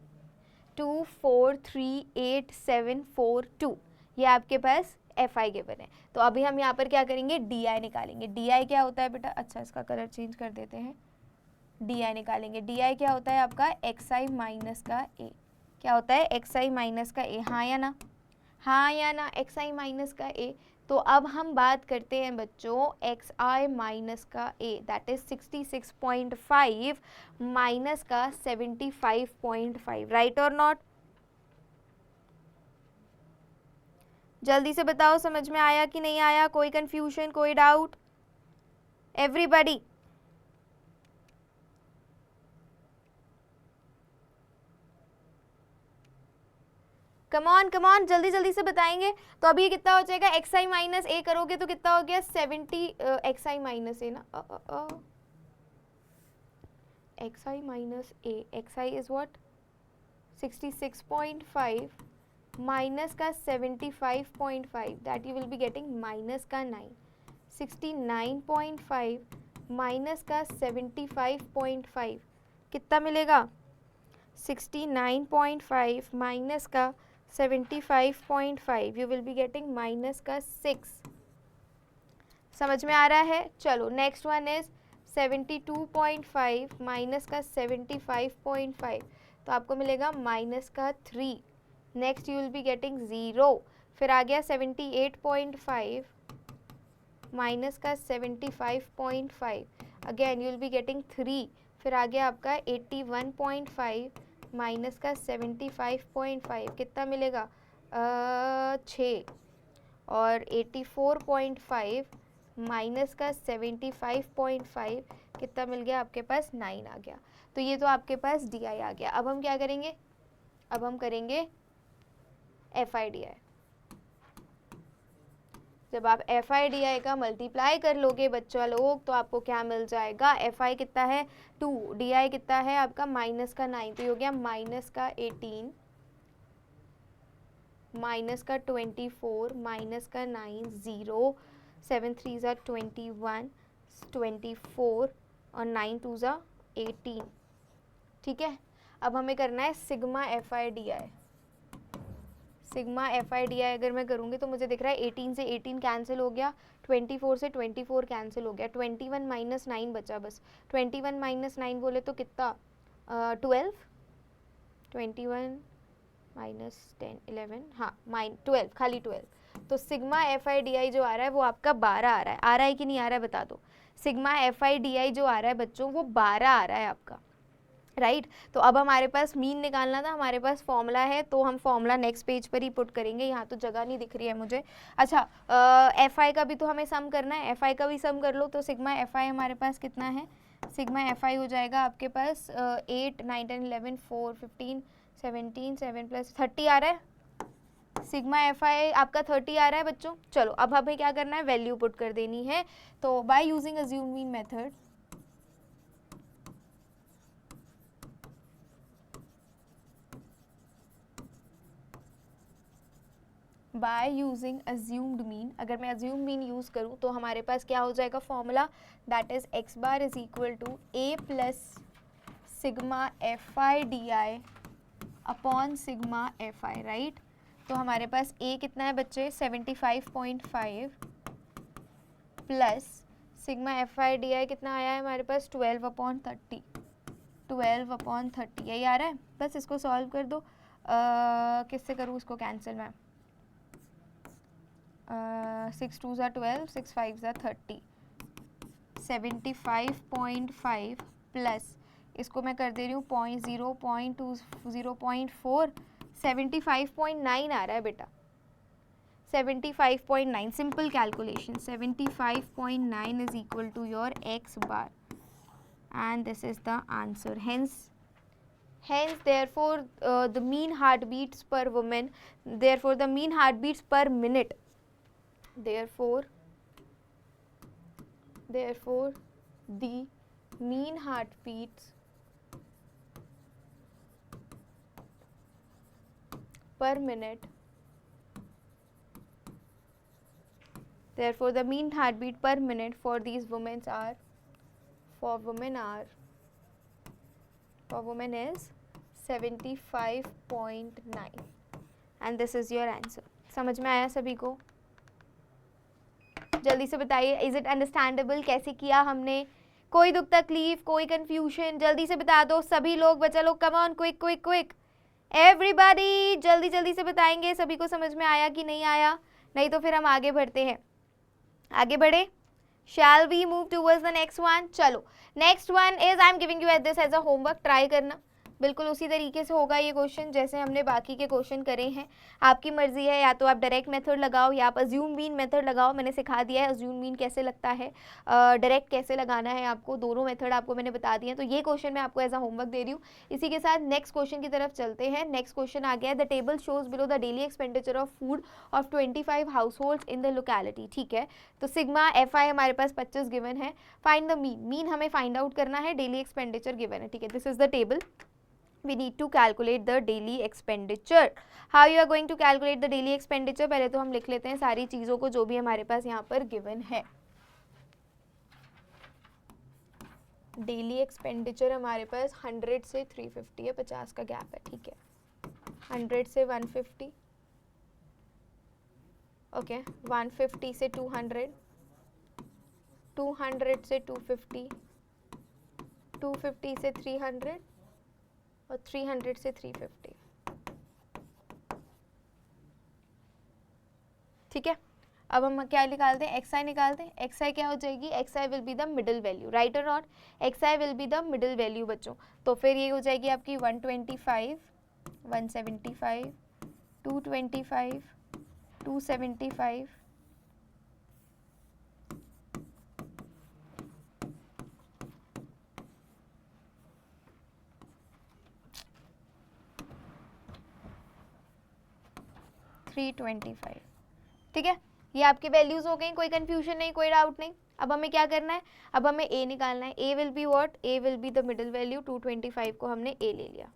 2 4 3 8 7 4 2 ये आपके पास एफ आई गिवन है. तो अभी हम यहाँ पर क्या करेंगे, डी आई निकालेंगे. डी आई क्या होता है बेटा, अच्छा इसका कलर चेंज कर देते हैं. डी आई निकालेंगे. डी आई क्या होता है आपका एक्स आई माइनस का ए. क्या होता है एक्स आई माइनस का ए. हाँ या ना, हाँ या ना, एक्स आई माइनस का ए. तो अब हम बात करते हैं बच्चों एक्स आई माइनस का ए, दैट इज 66.5 माइनस का 75.5. राइट और नॉट. जल्दी से बताओ समझ में आया कि नहीं आया, कोई कंफ्यूजन, कोई डाउट, एवरीबॉडी. कम ऑन जल्दी जल्दी से बताएंगे. तो अभी कितना हो जाएगा, एक्स आई माइनस ए करोगे तो कितना हो गया 70 एक्स आई माइनस ए ना, x I minus A. X I is what 66.5 minus का 75.5, that you will be getting minus का 9. 69.5 माइनस का 75.5 कितना मिलेगा, 69.5 माइनस का 75.5 you will be getting minus का 6. समझ में आ रहा है. चलो नेक्स्ट वन इज 72.5 माइनस का 75.5, तो आपको मिलेगा माइनस का 3. Next you will be getting 0. फिर आ गया 78.5 माइनस का 75.5, again you will be getting 3. फिर आ गया आपका 81.5 माइनस का 75.5, कितना मिलेगा 6. और 84.5 माइनस का 75.5 कितना मिल गया आपके पास 9 आ गया. तो ये तो आपके पास डी आई आ गया. अब हम क्या करेंगे, अब हम करेंगे एफ आई डी आई. जब आप एफ आई डी आई का मल्टीप्लाई कर लोगे बच्चा लोग तो आपको क्या मिल जाएगा, एफ आई कितना है 2, डी आई कितना है आपका माइनस का 9, तो ये हो गया माइनस का 18 माइनस का 24 माइनस का 9 0 7 3 ज़ा 21 24 और 9 2 ज़ा 18. ठीक है. अब हमें करना है sigma F I D I. Sigma F I D I अगर मैं करूँगी तो मुझे दिख रहा है 18 से 18 कैंसिल हो गया, 24 से 24 कैंसिल हो गया, 21 माइनस 9 बचा बस. 21 माइनस 9 बोले तो कितना 12, 21 माइनस 10 11, हाँ 12, खाली 12. तो sigma F I D I जो आ रहा है वो आपका 12 आ रहा है कि नहीं आ रहा है बता दो. Sigma F I D I जो आ रहा है बच्चों वो 12 आ रहा है आपका. राइट. तो अब हमारे पास मीन निकालना था, हमारे पास फॉर्मूला है तो हम फॉर्मूला नेक्स्ट पेज पर ही पुट करेंगे. यहाँ तो जगह नहीं दिख रही है मुझे. अच्छा एफ आई का भी तो हमें सम करना है, एफ आई का भी सम कर लो. तो सिग्मा एफ आई हमारे पास कितना है, सिग्मा एफ आई हो जाएगा आपके पास 8 9 10 11 4 15 17 7 प्लस 30 आ रहा है. सिग्मा एफ आई आपका 30 आ रहा है बच्चों. चलो अब हमें क्या करना है, वैल्यू पुट कर देनी है. तो by using assume mean method by using assumed mean, अगर मैं अज्यूम मीन यूज़ करूँ तो हमारे पास क्या हो जाएगा formula, that is X bar is equal to A plus sigma F I D I upon sigma F I, right. तो हमारे पास ए कितना है बच्चे 75.5 plus sigma F I D I कितना आया है हमारे पास 12/30, 12/30 यही आ रहा है। बस इसको सॉल्व कर दो, किससे करूँ इसको कैंसिल मैं, 6 2 ज़ा 12, 6 5 ज़ा 30, 75.5 प्लस इसको मैं कर दे रही हूँ 0.2 0.4, 75.9 आ रहा है बेटा, 75.9, simple calculation, 75.9 is equal to your x bar and this is the answer. Hence therefore the mean heartbeats per woman, therefore the mean heartbeats per minute, therefore the mean heartbeats per minute, therefore the mean heartbeat per minute for these women are, for women is 75.9 and this is your answer. समझ में आया सभी को? जल्दी से बताइए, is it understandable कैसे किया हमने, कोई दुख तकलीफ, कोई कंफ्यूजन, जल्दी से बता दो सभी लोग, बच्चा लोग, कम on, quick quick quick everybody, जल्दी जल्दी से बताएंगे सभी को समझ में आया कि नहीं आया, नहीं तो फिर हम आगे बढ़ते हैं। आगे बढ़े, shall we move towards the next one. चलो next one is I am giving you this as a homework, try करना, बिल्कुल उसी तरीके से होगा ये क्वेश्चन जैसे हमने बाकी के क्वेश्चन करे हैं। आपकी मर्जी है, या तो आप डायरेक्ट मेथड लगाओ या आप अज्यूम मीन मेथड लगाओ, मैंने सिखा दिया है अज्यूम मीन कैसे लगता है, डायरेक्ट कैसे लगाना है आपको, दोनों मेथड आपको मैंने बता दिए हैं। तो ये क्वेश्चन मैं आपको एज अ होमवर्क दे रही हूँ। इसी के साथ नेक्स्ट क्वेश्चन की तरफ चलते हैं। नेक्स्ट क्वेश्चन आ गया है, the table shows below the daily expenditure of food of 25 house holds in the locality, ठीक है। तो सिग्मा एफ आई हमारे पास 25 गिवन है, फाइंड द मीन, मीन हमें फाइंड आउट करना है, डेली एक्सपेंडिचर गिवन है, ठीक है। This is the table, we need to calculate the daily expenditure. How you are going to calculate the daily expenditure? पहले तो हम लिख लेते हैं सारी चीज़ों को जो भी हमारे पास यहाँ पर given है। डेली एक्सपेंडिचर हमारे पास 100 से 350 है, 50 का गैप है, ठीक है। 100 से 150, ओके, 150 से 200, 200 से 250, 250 से 300 और 300 से 350, ठीक है। अब हम क्या निकालते हैं, एक्स आई निकालते हैं। एक्स आई क्या हो जाएगी, X I will be the middle value, right और not, X I will be the middle value बच्चों। तो फिर ये हो जाएगी आपकी 125, 175, 225, 275, 325, ठीक है। ये आपकी वैल्यूज हो गई, कोई कंफ्यूजन नहीं, कोई डाउट नहीं। अब हमें क्या करना है, अब हमें ए निकालना है। A will be what, A will be the middle value, 225 को हमने ए ले लिया,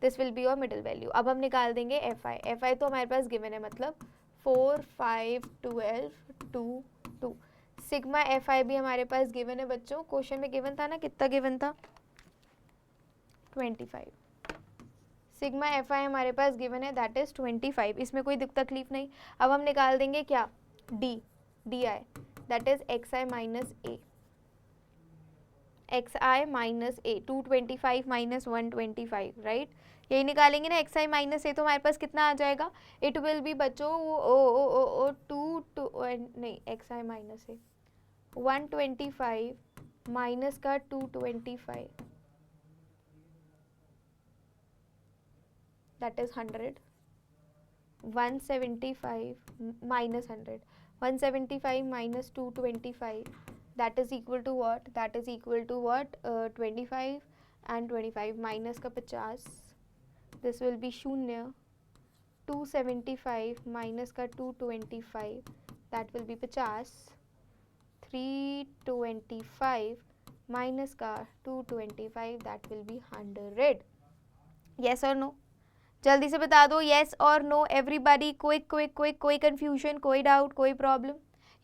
this will be your middle value. अब हम निकाल देंगे एफ आई, एफ आई तो हमारे पास गिवन है, मतलब 4 5 12 2 2। सिग्मा एफ आई भी हमारे पास गिवन है बच्चों, क्वेश्चन में गिवन था ना, कितना गिवन था, 25। सिग्मा एफ आई हमारे पास गिवन है, दैट इज 25, इसमें कोई दिक्कत तकलीफ नहीं। अब हम निकाल देंगे क्या, D, D I, that is X I minus A, x I minus A, 225 minus 125, right. यही निकालेंगे ना, एक्स आई माइनस ए, तो हमारे पास कितना आ जाएगा, इट विल बी बच्चों वो 2 नहीं, x I minus A 125 minus का 225, that is 100, 175 minus 100, 175 minus 225, that is equal to what, that is equal to what, 25 and 25 minus का 50, this will be शून्य, 275 minus का 225, that will be 50, 325 minus का 225, that will be 100, yes or no? जल्दी से बता दो, yes और no everybody, quick quick quick, कोई कंफ्यूजन, कोई डाउट, कोई प्रॉब्लम।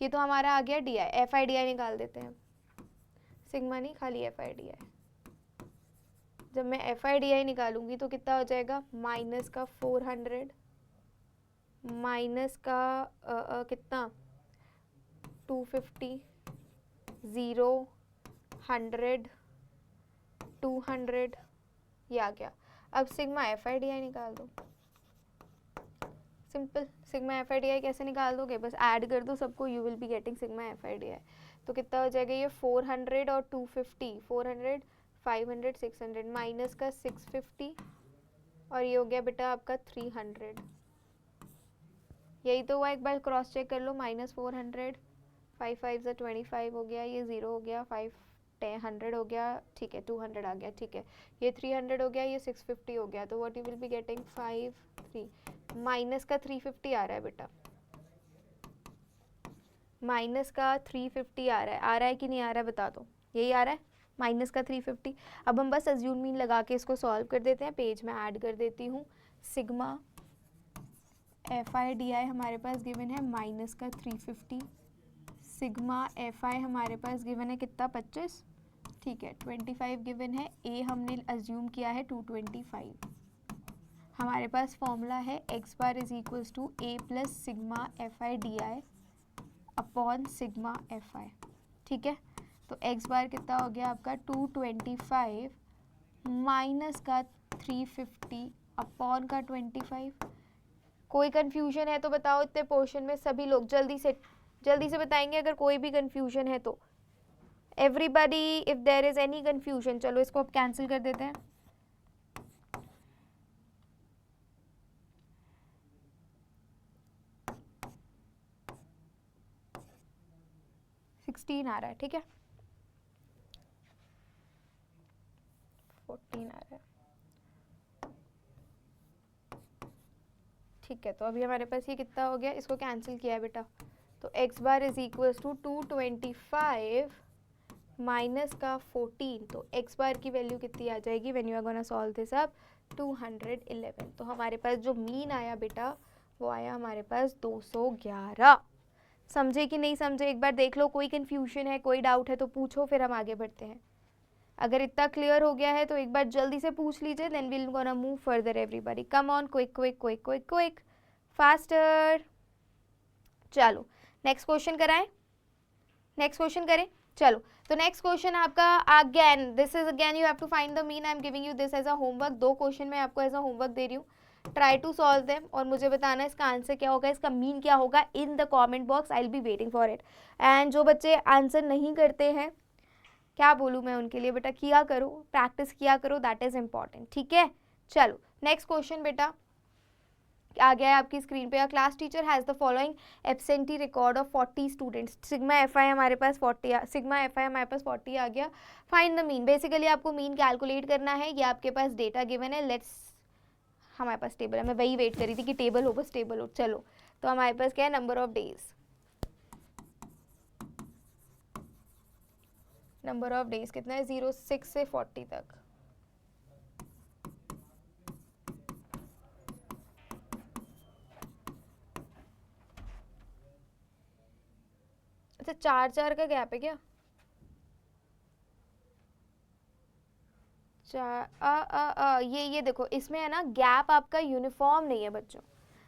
ये तो हमारा आ गया D I, F I D I निकाल देते हैं, सिग्मा नहीं खाली एफ आई डी आई। जब मैं एफ आई डी आई निकालूंगी तो कितना हो जाएगा, माइनस का 400 माइनस का कितना 250, 0, 100, 200, ये आ गया। अब sigma F I D I निकाल दो, simple. Sigma F I D आई कैसे निकाल दोगे, बस ऐड कर दो सबको, you will be getting sigma F I D आई। तो कितना हो जाएगा ये 400 और 250, 400, 500, 600, माइनस का 650 और ये हो गया बेटा आपका 300। यही तो हुआ, एक बार क्रॉस चेक कर लो, माइनस 400, 5 5 25 हो गया, ये 0 हो गया, 5 100 हो गया, ठीक है, 200 आ गया, ठीक है, ये 300 हो गया, ये 650 हो गया। तो what you will be getting 5 3, minus का 350 आ रहा है बेटा, माइनस का 350 आ रहा है कि नहीं आ रहा है, बता दो। यही आ रहा है, माइनस का 350। अब हम बस अज्यूम मीन लगा के इसको सॉल्व कर देते हैं। पेज में ऐड कर देती हूँ, सिग्मा एफ आई डी आई हमारे पास गिवन है माइनस का 350, सिग्मा एफ आई हमारे पास गिवन है कितना 25, ठीक है, 25 गिवन है, ए हमने अज्यूम किया है 225। हमारे पास फॉर्मूला है X bar is equals to A plus sigma F I D I upon sigma F I, ठीक है। तो एक्स बार कितना हो गया आपका 225 माइनस का 350 अपॉन का 25। कोई कंफ्यूजन है तो बताओ, इतने पोर्शन में सभी लोग जल्दी से बताएंगे अगर कोई भी कंफ्यूजन है तो। Everybody if there is any confusion, चलो इसको अब कैंसिल कर देते हैं। आ रहा है, ठीक है, 14 आ रहा है, ठीक है। तो अभी हमारे पास ये कितना हो गया, इसको कैंसिल किया है बेटा, तो x bar is equals to 225 minus का 14, तो x बार की वैल्यू कितनी आ जाएगी when you are gonna solve this up, 211। तो हमारे पास जो मीन आया बेटा वो आया हमारे पास 211। समझे कि नहीं समझे, एक बार देख लो, कोई कंफ्यूजन है, कोई डाउट है तो पूछो, फिर हम आगे बढ़ते हैं। अगर इतना क्लियर हो गया है तो एक बार जल्दी से पूछ लीजिए, then we will gonna move further everybody. Come on, quick quick quick quick quick, faster. चलो नेक्स्ट क्वेश्चन कराएं, नेक्स्ट क्वेश्चन करें, चलो। तो नेक्स्ट क्वेश्चन आपका again, this is again you have to find the mean. I am giving you this as a homework, 2 question मैं आपको as a homework दे रही हूँ, ट्राई टू सॉल्व देम और मुझे बताना इसका आंसर क्या होगा, इसका मीन क्या होगा in the comment box. I will be waiting for it. And जो बच्चे आंसर नहीं करते हैं, क्या बोलूँ मैं उनके लिए, बेटा किया करो, प्रैक्टिस किया करो, दैट इज इम्पॉर्टेंट, ठीक है। चलो नेक्स्ट क्वेश्चन बेटा आ गया है आपकी स्क्रीन पे। Class teacher has the following absentee record of 40 students. Sigma F आई हमारे पास 40, सिग्मा एफ आई हमारे पास 40 आ गया। फाइंड द मीन, बेसिकली आपको मीन कैलकुलेट करना है। ये आपके पास डेटा गिवन है, लेट्स, हमारे पास टेबल है, मैं वही वेट करी थी कि टेबल हो, बस टेबल हो। चलो तो हमारे पास क्या है, number of days, number of days कितना है 06 से 40 तक। अच्छा 4 का गैप है क्या, ये देखो, इसमें है ना गैप आपका यूनिफॉर्म नहीं है बच्चों,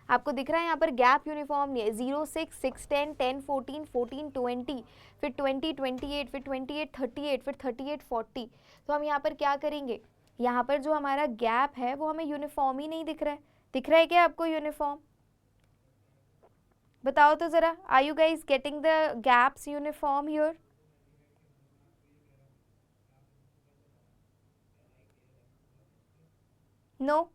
आपको दिख रहा है यहाँ पर गैप यूनिफॉर्म नहीं है। 0 6 6 10 10 14 14 20, फिर 20 28, फिर 28 38, फिर 38 40। तो हम यहाँ पर क्या करेंगे, यहाँ पर जो हमारा गैप है वो हमें यूनिफॉर्म ही नहीं दिख रहा है। दिख रहा है क्या आपको यूनिफॉर्म, बताओ तो ज़रा, are you guys getting the gaps uniform here? No.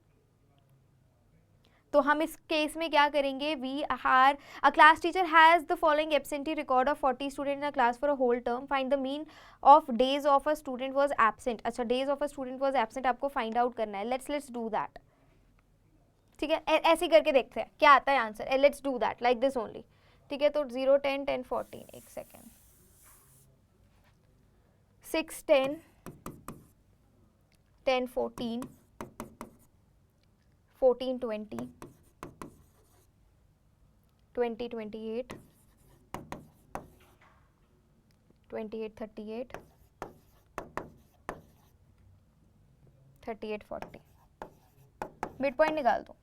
तो हम इस केस में क्या करेंगे, we are a class teacher has the following absentee record of 40 student in a class for a whole term, find the mean of days of a student was absent. अच्छा days of a student was absent आपको find out करना है, let's do that, ठीक है। ऐसे करके देखते हैं क्या आता है answer, let's do that like this only, ठीक है। तो 0 10 10 14, एक सेकेंड, 6 10 10 14 1420, 2028, 2838, 3840। मिड पॉइंट निकाल दो।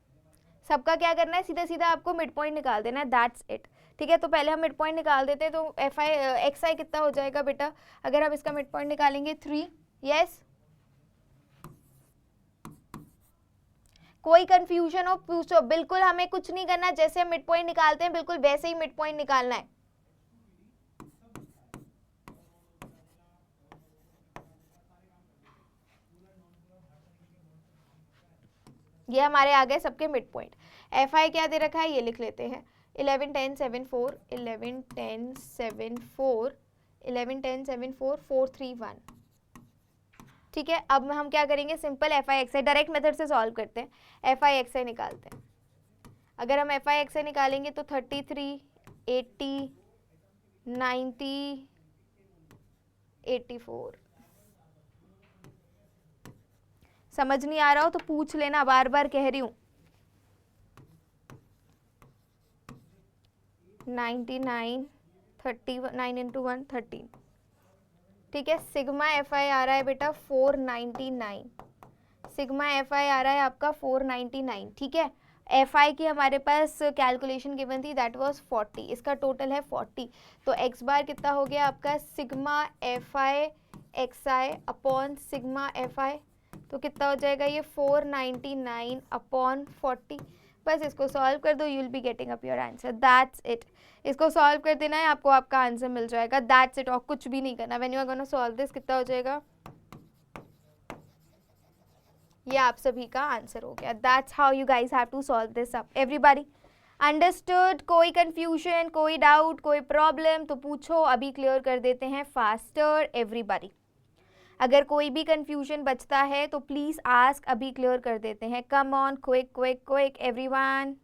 सबका क्या करना है, सीधा सीधा आपको मिड पॉइंट निकाल देना है, दैट्स इट। ठीक है, तो पहले हम मिड पॉइंट निकाल देते हैं। तो एफ आई एक्स आई कितना हो जाएगा बेटा, अगर हम इसका मिड पॉइंट निकालेंगे 3। यस, कोई कंफ्यूजन हो पूछो, बिल्कुल हमें कुछ नहीं करना, जैसे हम मिड पॉइंट निकालते हैं बिल्कुल वैसे ही मिड पॉइंट निकालना है। ये हमारे आ गए सबके मिड पॉइंट। एफ आई क्या दे रखा है ये लिख लेते हैं, 11 10 7 4, 11 10 7 4, 11 10 7 4 4 3 1। ठीक है, अब हम क्या करेंगे, simple F I X I direct method से सॉल्व करते हैं। एफ आई एक्स आई निकालते हैं। अगर हम एफ आई एक्स आई निकालेंगे तो 33 80 90 84। समझ नहीं आ रहा हो तो पूछ लेना, बार बार कह रही हूँ। 99 39 इंटू 1 13। ठीक है, सिग्मा एफ आई आ रहा है बेटा 499। सिग्मा एफ आई आ रहा है आपका 499। ठीक है, एफ आई की हमारे पास कैलकुलेशन गिवन थी, दैट वाज 40, इसका टोटल है 40। तो एक्स बार कितना हो गया आपका, sigma F I X I upon sigma F I, तो कितना हो जाएगा ये 499 अपॉन 40। बस इसको सॉल्व कर दो, you will be getting up your answer, that's it. इसको सॉल्व कर देना है, आपको आपका आंसर मिल जाएगा, दैट्स इट। और कुछ भी नहीं करना। When you are gonna solve this, कितना हो जाएगा, ये आप सभी का आंसर हो गया। That's how you guys have to solve this up. Everybody understood? कोई कंफ्यूजन, कोई डाउट, कोई प्रॉब्लम तो पूछो, अभी क्लियर कर देते हैं फास्टर एवरीबॉडी। अगर कोई भी कंफ्यूजन बचता है तो प्लीज आस्क, अभी क्लियर कर देते हैं। कम on, quick quick quick everyone,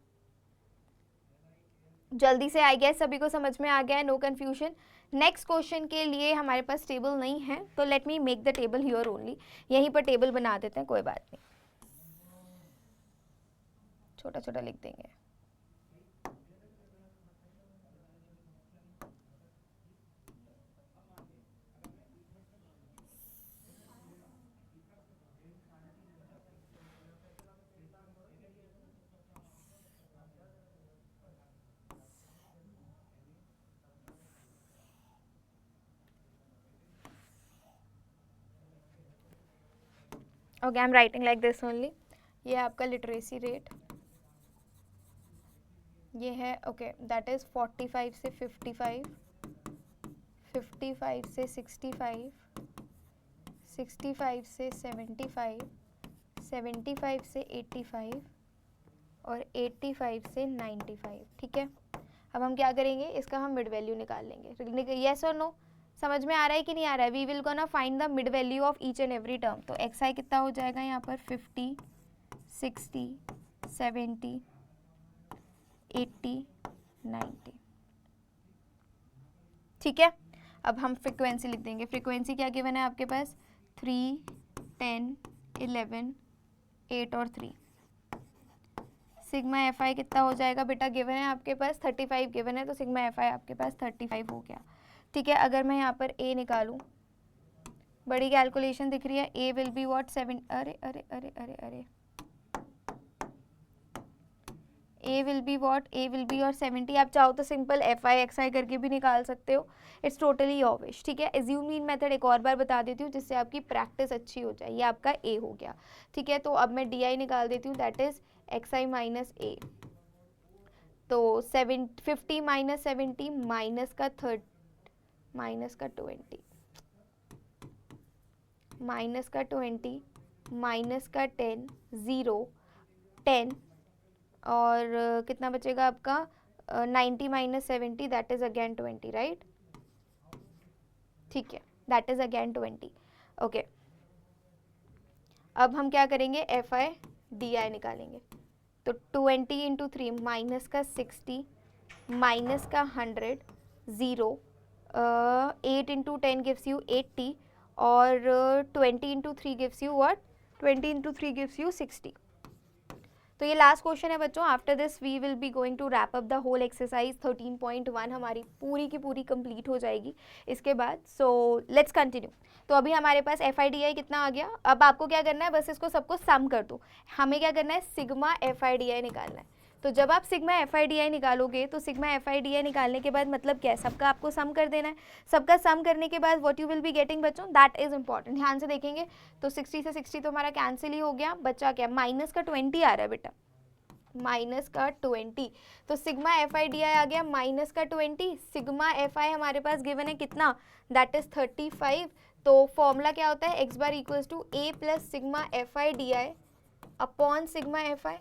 जल्दी से। आई गेस सभी को समझ में आ गया है, नो कंफ्यूजन। नेक्स्ट क्वेश्चन के लिए हमारे पास टेबल नहीं है, तो let me make the table here only. यहीं पर टेबल बना देते हैं, कोई बात नहीं, छोटा छोटा लिख देंगे। Okay, I am writing like this only. ये है आपका लिटरेसी रेट, ये है ओके, दैट इज 45 से 55, 55 से 65, 65 से 75, 75 से 85 और 85 से 95। ठीक है, अब हम क्या करेंगे, इसका हम मिड वैल्यू निकाल लेंगे। येस और नो, समझ में आ रहा है कि नहीं आ रहा है? We will gonna find the mid value of each and every term. तो एक्स आई कितना हो जाएगा यहाँ पर, 50 60 70 80 90। ठीक है, अब हम फ्रीक्वेंसी लिख देंगे। फ्रीक्वेंसी क्या गिवन है आपके पास, 3 10 11 8 और 3। सिग्मा एफ आई कितना हो जाएगा बेटा, गिवन है आपके पास 35 गिवन है, तो सिग्मा एफ आई आपके पास 35 हो गया। ठीक है, अगर मैं यहाँ पर ए निकालूं, बड़ी कैलकुलेशन दिख रही है, ए विल बी व्हाट 7, अरे अरे अरे अरे अरे, A will be what, A will be और 70। आप चाहो तो simple F I X I करके भी निकाल सकते हो, इट्स टोटली योर विश। ठीक है, एज्यूम मीन मेथड एक और बार बता देती हूँ जिससे आपकी प्रैक्टिस अच्छी हो जाए। ये आपका ए हो गया। ठीक है, तो अब मैं डी आई निकाल देती हूँ, that is X I minus A. तो 50 माइनस 70 माइनस का 30 माइनस का 20 माइनस का 20 माइनस का 10 0 10 और कितना बचेगा आपका 90 minus 70, that is again 20, right? ठीक है, दैट इज अगेन 20। ओके, अब हम क्या करेंगे, एफ आई डी आई निकालेंगे। तो 20 इंटू 3 माइनस का 60 माइनस का 100 0 8 इंटू 10 गिव्स यू 80 और 20 into 3 gives you what, 20 into 3 gives you 60। तो ये लास्ट क्वेश्चन है बच्चों. After this we will be going to wrap up the whole exercise 13.1 हमारी पूरी की पूरी कंप्लीट हो जाएगी इसके बाद. So let's continue. तो अभी हमारे पास FIDI कितना आ गया. अब आपको क्या करना है, बस इसको सबको सम कर दो. हमें क्या करना है, सिग्मा FIDI निकालना है. तो जब आप सिग्मा FIDI निकालोगे तो सिग्मा FIDI निकालने के बाद मतलब क्या है, सबका आपको सम कर देना है. सबका सम करने के बाद what you will be getting बच्चों, दैट इज इंपॉर्टेंट. ध्यान से देखेंगे तो 60 से 60 तो हमारा कैंसिल ही हो गया. बचा क्या, माइनस का 20 आ रहा है बेटा, माइनस का 20. तो सिग्मा FIDI आ गया माइनस का 20. सिग्मा FI हमारे पास गिवन है कितना, दैट इज 35. तो फॉर्मूला क्या होता है, x bar equals to a plus sigma FIDI upon sigma FI,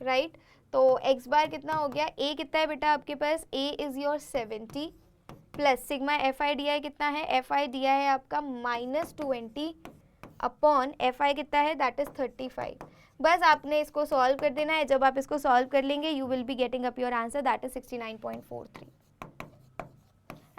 right. तो x बार कितना हो गया, a कितना है बेटा आपके पास, a is your 70 plus sigma FIDI कितना है, FIDI है आपका -20 अपॉन FI कितना है, दैट इज 35. बस आपने इसको सॉल्व कर देना है. जब आप इसको सॉल्व कर लेंगे you will be getting up your answer, that is 69.43.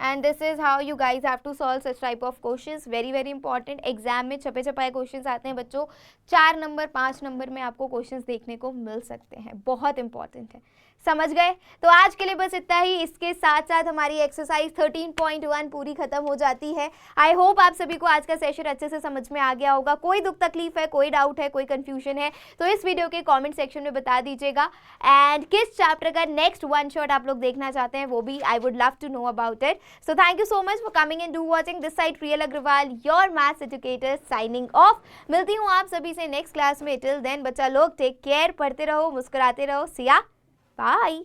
and this is how you guys have to solve such type of questions. very very important. Exam में छपे छपाए क्वेश्चंस आते हैं बच्चों, 4 नंबर 5 नंबर में आपको क्वेश्चंस देखने को मिल सकते हैं. बहुत इंपॉर्टेंट है, समझ गए. तो आज के लिए बस इतना ही. इसके साथ साथ हमारी एक्सरसाइज 13.1 पूरी खत्म हो जाती है. आई होप आप सभी को आज का सेशन अच्छे से समझ में आ गया होगा. कोई दुख तकलीफ है, कोई डाउट है, कोई कंफ्यूजन है तो इस वीडियो के कमेंट सेक्शन में बता दीजिएगा. एंड किस चैप्टर का नेक्स्ट वन शॉट आप लोग देखना चाहते हैं वो भी I would love to know about it. So thank you so much for coming and do watching. This side Priyal Agarwal, your maths educator, signing off. मिलती हूँ आप सभी से नेक्स्ट क्लास में. टिल देन बच्चा लोग टेक केयर, पढ़ते रहो, मुस्कुराते रहो. See ya, bye.